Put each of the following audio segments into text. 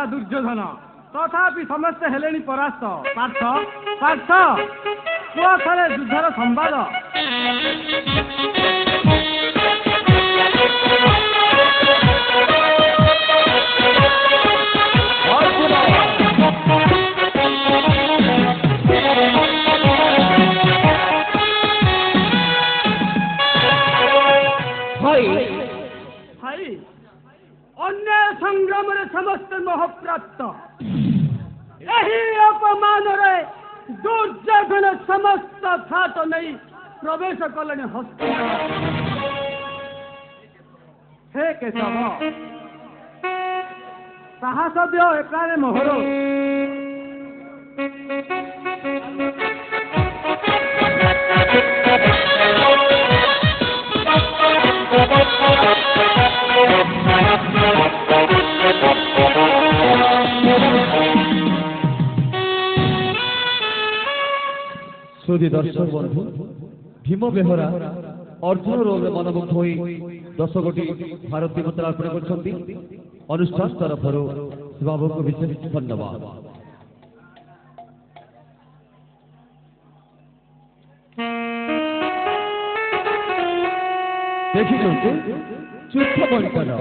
राजा दुर्योधन तथापि समस्ते हेले परास्त पार्थ पार्थ कुआ थरे युद्धर संवाद अन्याय संग्राम समस्त महप्राप्त यही अपमान दुर्योधन समस्त छात नहीं प्रवेश कले हस्तिनापुर हे केशव साहस दियो एकारे मोहर सुधी दर्शक बंधु भीम बेहरा अर्जुन रोल मनमुग्ध हो 10 कोटी भारतीय मुद्रा अर्पण कर अनुष्ठान तरफ बाबू को विशेष धन्यवाद। देखिए चुप बंटन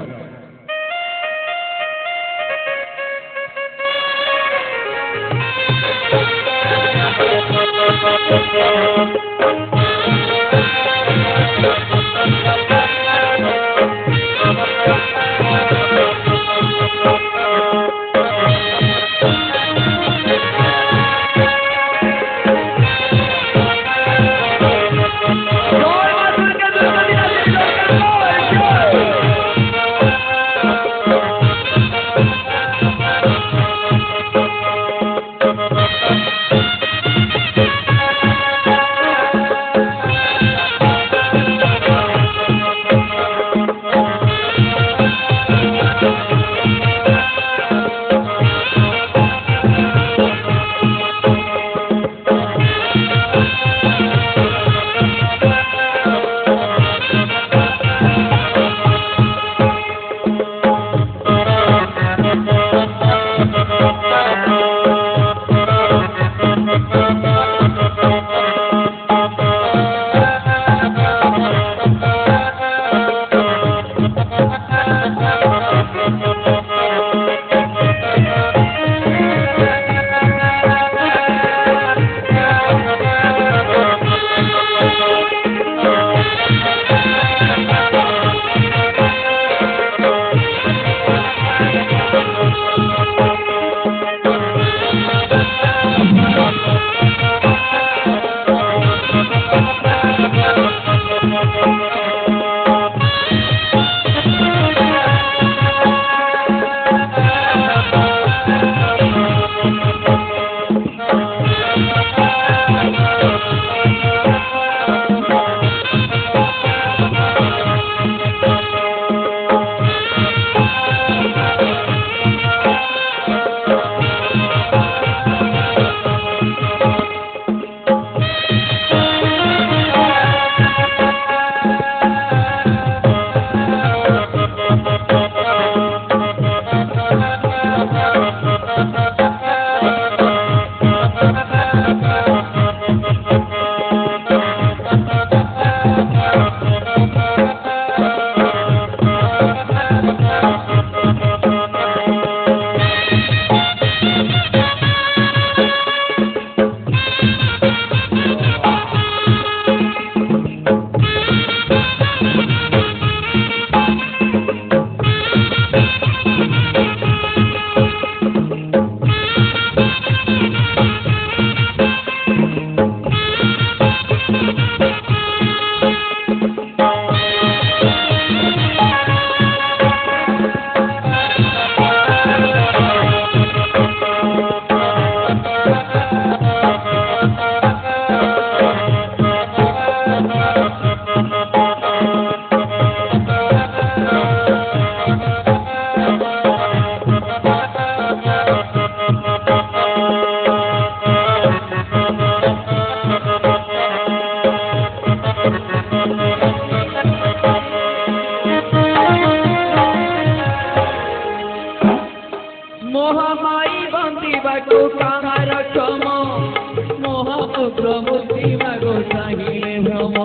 অগ্রমূর্তি মাগো চাহিলে ভ্রম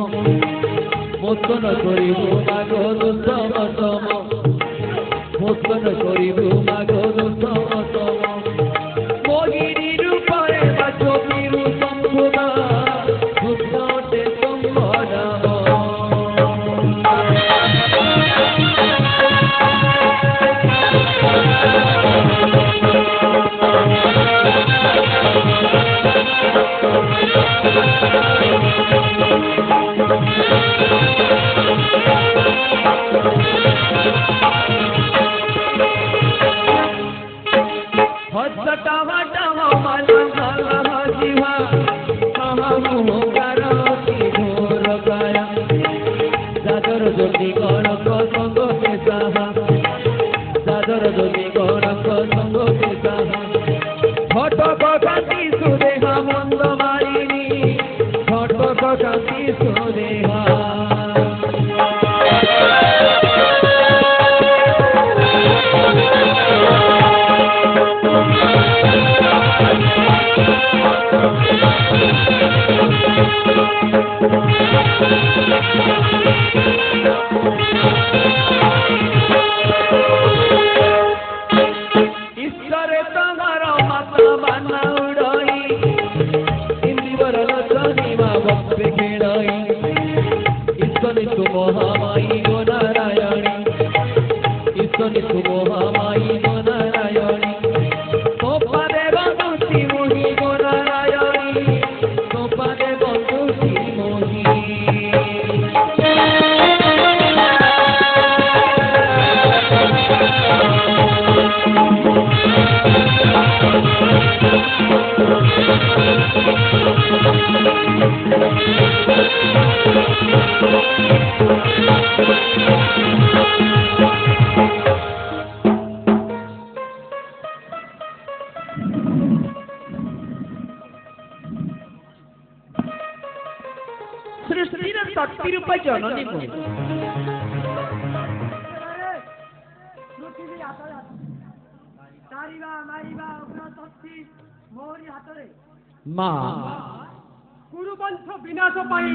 মোচন করিবু মাগো দুঃসম তম মোচন করিবু মাগো দুঃসম তম মোহিনী রূপরে বাচো বিরু সম্ভুদা দুঃসতে সম্ভদাম सृष्टिर शक्ति रूप जननी को মা কুরুবংশ বিনাশ পাই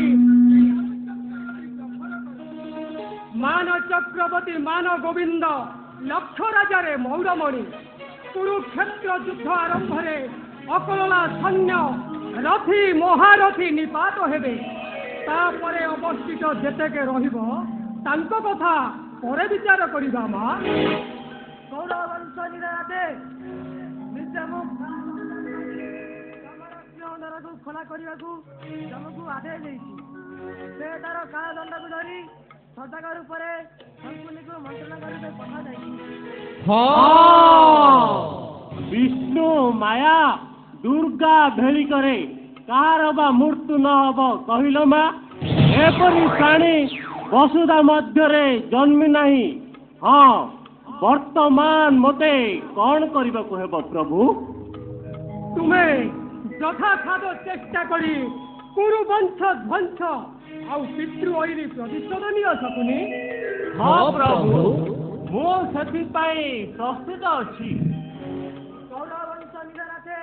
মান চক্রবর্তী মান গোবিন্দ লক্ষ রাজারে মৌরমণি কুরুক্ষেত্র যুদ্ধ আরম্ভরে অকললা সৈন্য রথী মহারথী নিপাত হেবে তাপরে অবস্থিত যেতেকে রহিব তাଙ୍କ কথা পরে বিচার করিবা মা কৌরবংশ নিরাতে ନରକୁ ଖୋଲା କରିବାକୁ ଜମକୁ ଆଦେଶ ଦେଇଛି ସେ ତାର କାଳଦଣ୍ଡକୁ ଧରି ସଦାକ ରୂପରେ ଶଙ୍କୁନିକୁ ମନ୍ତ୍ରଣା କରିବେ ପଠାଯାଇଛି ବିଷ୍ଣୁ ମାୟା ଦୁର୍ଗା ଭେଳି କରେ କାହାର ବା ମୃତ୍ୟୁ ନ ହବ କହିଲ ମା ଏପରି ପ୍ରାଣୀ ବସୁଧା ମଧ୍ୟରେ ଜନ୍ମି ନାହିଁ ହଁ ବର୍ତ୍ତମାନ ମୋତେ କ'ଣ କରିବାକୁ ହେବ ପ୍ରଭୁ ତୁମେ যথাসাধ্য চেষ্টা করি কুরুবংশ ধ্বংস ଆଉ ପିତୃ ଐରୀ ପ୍ରତିଶୋଧ ନିଅ ଶକୁନି ହଁ ପ୍ରଭୁ ମୁଁ ସେଥିପାଇଁ ପ୍ରସ୍ତୁତ ଅଛି କୌରବଂଶ ନିରାତେ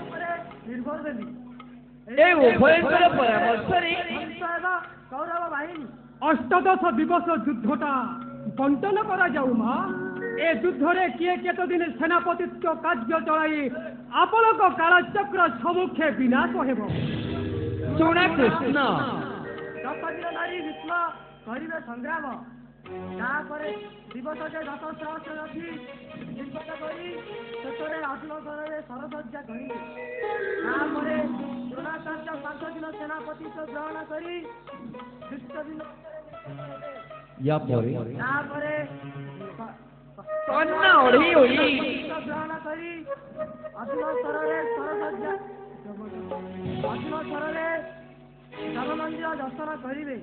ଉପରେ ନିର୍ଭର ଦେବି ଏ ଉଭୟଙ୍କର ପରାମର୍ଶରେ କୌରବ ବାହିନୀ ଅଷ୍ଟଦଶ ଦିବସ ଯୁଦ୍ଧଟା ବଣ୍ଟନ କରାଯାଉ ମା ଏ ଯୁଦ୍ଧରେ କିଏ କେତେ ଦିନ ସେନାପତିତ୍ୱ କାର୍ଯ୍ୟ ଚଳାଇ ଆପଣଙ୍କ କାଳଚକ୍ର ସମ୍ମୁଖେ ବିନାଶ ହେବ ଶୁଣ କୃଷ୍ଣ ଦଶଦିନ ଧରି ବିଶ୍ୱ କରିବେ ସଂଗ୍ରାମ ତାପରେ ଦିବସ ଯେ 10 ସହସ୍ର ରଖି ନିର୍ଗତ କରି ଶେଷରେ ଅର୍ଜୁନଗରରେ ସରସଜ୍ଜା କରିବେ ତାପରେ ଦ୍ରୋଣାଚାର୍ଯ୍ୟ 5 ଦିନ ସେନାପତିତ୍ୱ ଗ୍ରହଣ କରି 20 ଦିନ ତାପରେ କନ୍ୟା ଓଢ଼ି ଓଢ଼ି ଗ୍ରହଣ କରି ଅର୍ଜୁନ ସ୍ତରରେ ସରସଜ୍ଜା ଅର୍ଜୁନ ସ୍ତରରେ ଜଗମନ୍ଦିର ଦର୍ଶନ କରିବେ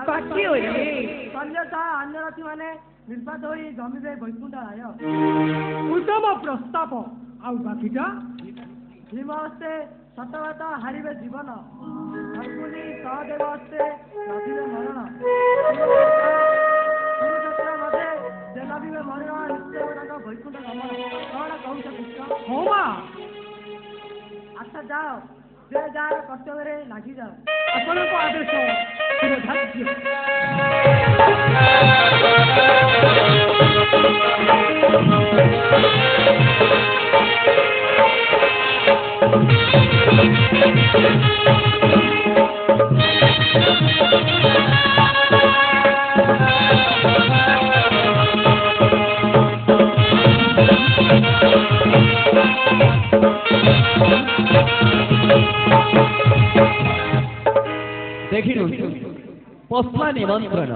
ବାକି ଓଢ଼ି କଲ୍ୟତା ଅନ୍ୟ ରଥୀ ମାନେ ନିର୍ବାତ ହୋଇ ଜମିବେ ବୈକୁଣ୍ଠ ରାୟ ଉତ୍ତମ ପ୍ରସ୍ତାବ ଆଉ ବାକିଟା ଭୀମ ହସ୍ତେ ସତବାତ ହାରିବେ ଜୀବନ ଶକୁନି ସହଦେବ ହସ୍ତେ ଲଭିବେ ମରଣ କୁରୁକ୍ଷେତ୍ର ମଧ୍ୟରେ ଯେ ଲଭିବେ ମରଣ ନିଶ୍ଚୟ ତାଙ୍କ ବୈକୁଣ୍ଠ ଗମନ କ'ଣ କହୁଛ କୃଷ୍ଣ ହଁ ମା ଆଚ୍ଛା ଯାଅ ଯେ ଯାହାର କର୍ତ୍ତବ୍ୟରେ ଲାଗିଯାଅ। ଆପଣଙ୍କ ଆଦେଶ ଧାର୍ଯ୍ୟ। देखिलु पस्मा निमंत्रण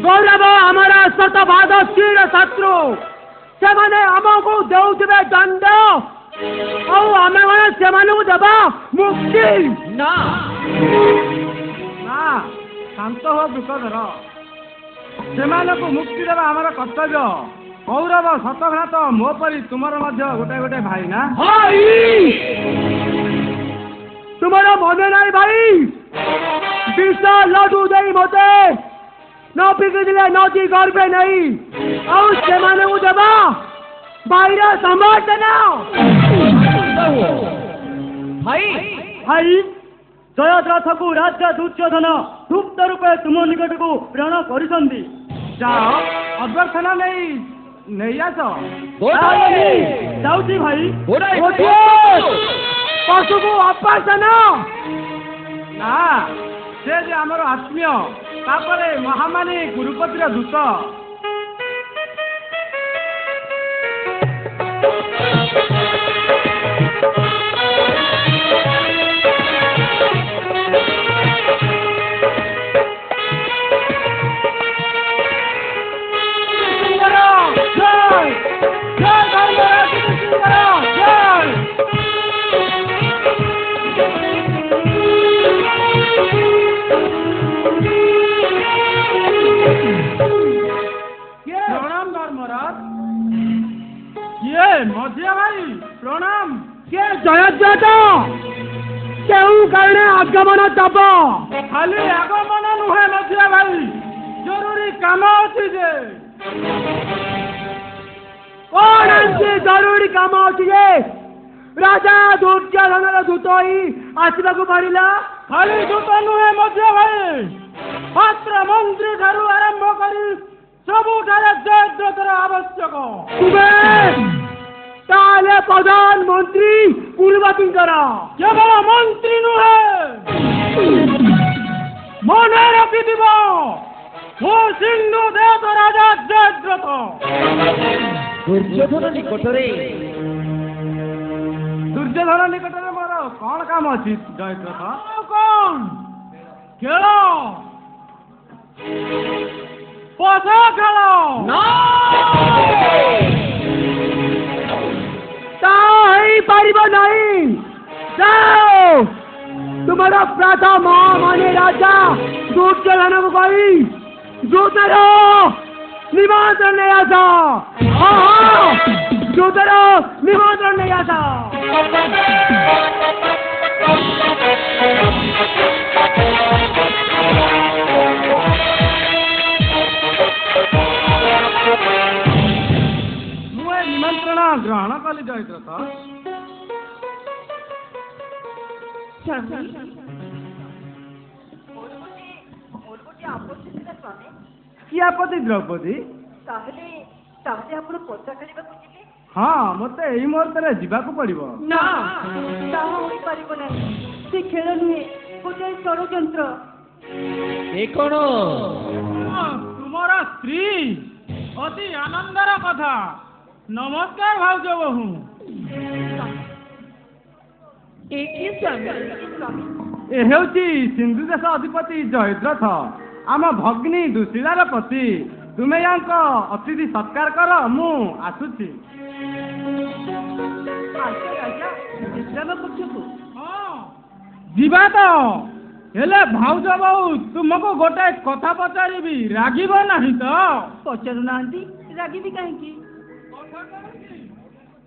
गौरव हमारा शतभाग शीर शत्रु से आमको देउथिबे दंड आमे से देवा मुक्ति ना ना शांत हो दुखधर से मुक्ति देवा आमर कर्तव्य गौरव शतघात मो परी तुमर गोटे गोटे भाई ना तुम्हारा मन नाई भाई विष लडू दे मते न पिघिले नदी गर्भे नहीं और से देवा बाहर समर्थन भाई भाई जयद्रथ को राजा दुर्योधन गुप्त रूपे तुम निकट को प्रेरण कर जाओ अभ्यर्थना नहीं आस जाऊँ भाई पशु को अपासन ना से आमर आत्मीय तापरे महामानी गुरुपतिर दूत मझिया भाई प्रणाम के जयद्रथ केउ कारण आगमन दब खाली आगमन नुहे मझिया भाई जरूरी काम अच्छी जे जरूरी काम अच्छी जे राजा दुर्योधन दूत ही आसवा को पड़ा खाली दूत नुहे मझिया भाई पात्र मंत्री ठारू आरंभ कर सबुठारे जयद्रथर आवश्यक ताले प्रधानमंत्री कुलवतींकर केवल मंत्री नुहे मन रखिथिब ମୁଁ ସିନ୍ଧୁ ଦେଶ ରାଜା ଜୟଦ୍ରଥ। ଦୁର୍ଯ୍ୟୋଧନ ନିକଟରେ ଦୁର୍ଯ୍ୟୋଧନ ନିକଟରେ ମୋର କଣ କାମ ଅଛି ଜୟଦ୍ରଥ? କଣ ଖେଳ ପଶ ଖେଳ ତା ହେଇପାରିବ ନାହିଁ। ଯାଅ ତୁମର ପ୍ରଥମ ମାନେ ରାଜା ଦୁର୍ଯ୍ୟୋଧନକୁ କହି ଯୁଦ୍ଧର ନିମନ୍ତ୍ରଣ ନେଇ ଆସ। ଯୁଦ୍ଧର ନିମନ୍ତ୍ରଣ ନେଇ ଆସ। ମୁଁ ଏ ନିମନ୍ତ୍ରଣ ଗ୍ରହଣ କଲି ଜୟଦ୍ରଥ। କି ଆପତ୍ତି ଦ୍ରୌପଦୀ? ତାହେଲେ ଆପଣ ପଚା ଖେଳିବାକୁ ଯିବେ? ହଁ, ମୋତେ ଏଇ ମୁହୂର୍ତ୍ତରେ ଯିବାକୁ ପଡିବ। ନା, ତାହା ହୋଇପାରିବ ନାହିଁ। ସେ ଖେଳ ନୁହେଁ, ଗୋଟାଏ ଷଡ଼ଯନ୍ତ୍ର। ଏ କଣ? ତୁମର ସ୍ତ୍ରୀ? ଅତି ଆନନ୍ଦର କଥା। ନମସ୍କାର ଭାଉଜ ବୋହୂ। ଏ କି ସ୍ୱାମୀ? ଏ ହେଉଛି ସିନ୍ଧୁ ଦେଶ ଅଧିପତି ଜୟଦ୍ରଥ, ଆମ ଭଗ୍ନୀ ଦୁଶୀଳାର ପତି। ତୁମେ ୟାଙ୍କ ଅତିଥି ସତ୍କାର କର, ମୁଁ ଆସୁଛି। ବିଶ୍ରାମ ପକ୍ଷକୁ ଯିବା ତ? ହେଲେ ଭାଉଜ ବୋହୂ, ତୁମକୁ ଗୋଟେ କଥା ପଚାରିବି, ରାଗିବ ନାହିଁ ତ? ପଚାରୁନାହାନ୍ତି, ରାଗିବି କାହିଁକି?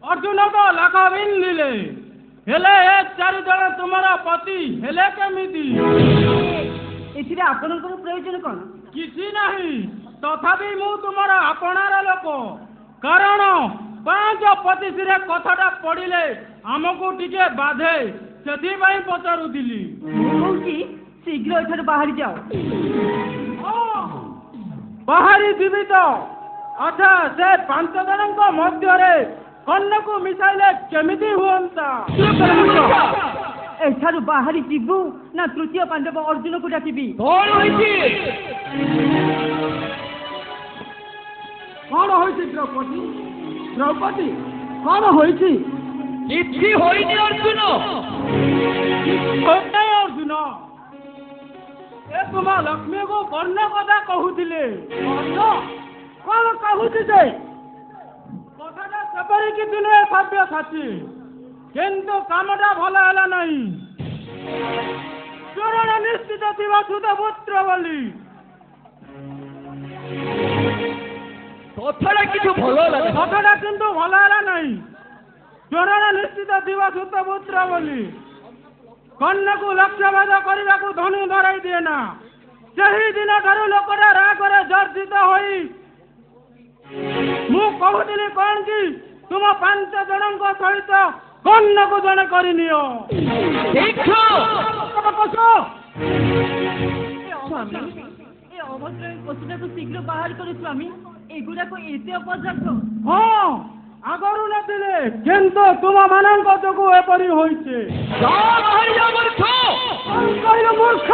ଅର୍ଜୁନ ତ ଲାଖ ବିନ୍ଧିଲେ, ହେଲେ ଏ 4 ଜଣ ତୁମର ପତି ହେଲେ କେମିତି? ଏଥିରେ ଆପଣଙ୍କର ପ୍ରୟୋଜନ କଣ? କିଛି ନାହିଁ, ତଥାପି ମୁଁ ତୁମର ଆପଣାର ଲୋକ। କାରଣ 5 ପତିଶରେ କଥାଟା ପଡ଼ିଲେ ଆମକୁ ଟିକେ ବାଧେ, ସେଥିପାଇଁ ପଚାରୁଥିଲି। ମୁଁ କହୁଛି ଶୀଘ୍ର ଏଠାରୁ ବାହାରି ଯାଅ। ବାହାରି ଯିବି ତ? ଆଚ୍ଛା, ସେ 5 ଜଣଙ୍କ ମଧ୍ୟରେ କନ୍ୟାକୁ ମିଶାଇଲେ କେମିତି ହୁଅନ୍ତା? ଏଠାରୁ ବାହାରି ଯିବୁ ନା ତୃତୀୟ ପାଣ୍ଡବ ଅର୍ଜୁନକୁ ଡାକିବି? କଣ ହୋଇଛି? କଣ ହୋଇଛି ଦ୍ରୌପଦୀ? ଦ୍ରୌପଦୀ, କଣ ହୋଇଛି? କିଛି ହୋଇନି ଅର୍ଜୁନ। ଅର୍ଜୁନ, ଏ ତୁମ ଲକ୍ଷ୍ମୀକୁ କର୍ଣ୍ଣ କଥା କହୁଥିଲେ। କଣ କହୁଛି ସେ? କଥାଟା ସେପରି କିଛି ନୁହେଁ ସଭ୍ୟ ସାଥୀ, କିନ୍ତୁ କାମଟା ଭଲ ହେଲା ନାହିଁ। ଚରଣ ନିଶ୍ଚିତ ଥିବା ସୁତପୁତ୍ର ବୋଲି। କଥାଟା କିଛି ଭଲ ହେଲା। କଥାଟା କିନ୍ତୁ ଭଲ ହେଲା ନାହିଁ। ଚରଣ ନିଶ୍ଚିତ ଥିବା ସୁତପୁତ୍ର ବୋଲି କନ୍ୟାକୁ ଲକ୍ଷ୍ୟଭେଦ କରିବାକୁ ଧନୁ ଧରାଇ ଦିଏ ନା। ସେହି ଦିନ ଠାରୁ ଲୋକଟା ରାଗରେ ଜର୍ଜିତ ହୋଇ ମୁଁ କହୁଥିଲି କଣ କି, ତୁମ 5 ଜଣଙ୍କ ସହିତ କନ୍ୟାକୁ ଜଣେ କରିନିଅ। ଏ ଅଭଦ୍ର ପଶୁଟାକୁ ଶୀଘ୍ର ବାହାର କରୁ ସ୍ୱାମୀ। ଏଗୁଡାକ ଏତେ ଅପଦାର୍ଥ। ହଁ, ଆଗରୁ ନଥିଲେ, କିନ୍ତୁ ତୁମ ମାନଙ୍କ ଯୋଗୁଁ ଏପରି ହୋଇଛି। କହିଲ ମୂର୍ଖ।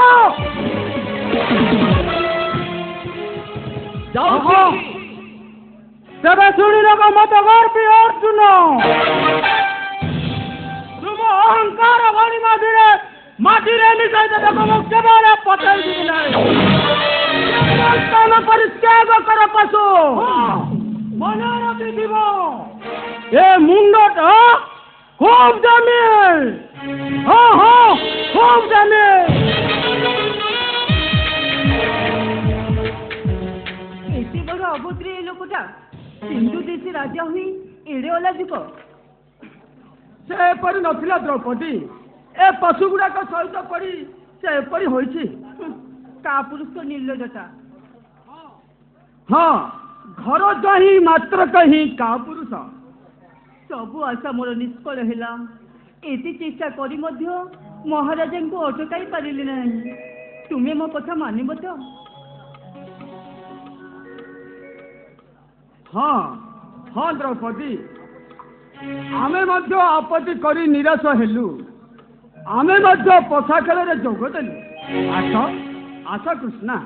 ତେବେ ଶୁଣିନେବ ମତ ଗର୍ବୀ ଅର୍ଜୁନ। ତୁମ ଅହଙ୍କାର ଗଣି ମାଟିରେ ମିଶାଇ ଦେବାକୁ ମୁଁ କେବଳ ପଚାରିବି ନାହିଁ। ପରିତ୍ୟାଗ କର ପଶୁ। ମନେ ରଖିଥିବ, ଏ ମୁଣ୍ଡଟା খুব দামি। খুব দামি। এতে বড় অভদ্র এই লোকটা সিন্ধু দেশে রাজা হই এড়ে অলাযুক। ସେ ଏପରି ନଥିଲା ଦ୍ରୌପଦୀ, ଏ ପଶୁ ଗୁଡାକ ସହିତ ପଡି ସେ ଏପରି ହୋଇଛି। କା ପୁରୁଷ ନିର୍ଲଜତା। ହଁ, ଘର ହିଁ ମାତ୍ର ହିଁ କା ପୁରୁଷ। ସବୁ ଆଶା ମୋର ନିଷ୍ଫଳ ହେଲା। ଏତେ ଚେଷ୍ଟା କରି ମଧ୍ୟ ମହାରାଜାଙ୍କୁ ଅଟକାଇ ପାରିଲି ନାହିଁ। ତୁମେ ମୋ କଥା ମାନିବ ତ? ହଁ ଦ୍ରୌପଦୀ, ଆମେ ମଧ୍ୟ ଆପତ୍ତି କରି ନିରାଶ ହେଲୁ। ଆମେ ମଧ୍ୟ ପଶା ଖେଳରେ ଯୋଗ ଦେଲୁ। ଆସ କୃଷ୍ଣା,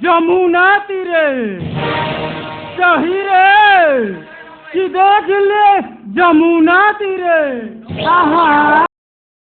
যমুনা তীরে শহীরে কি দেখলে যমুনা তীরে আহা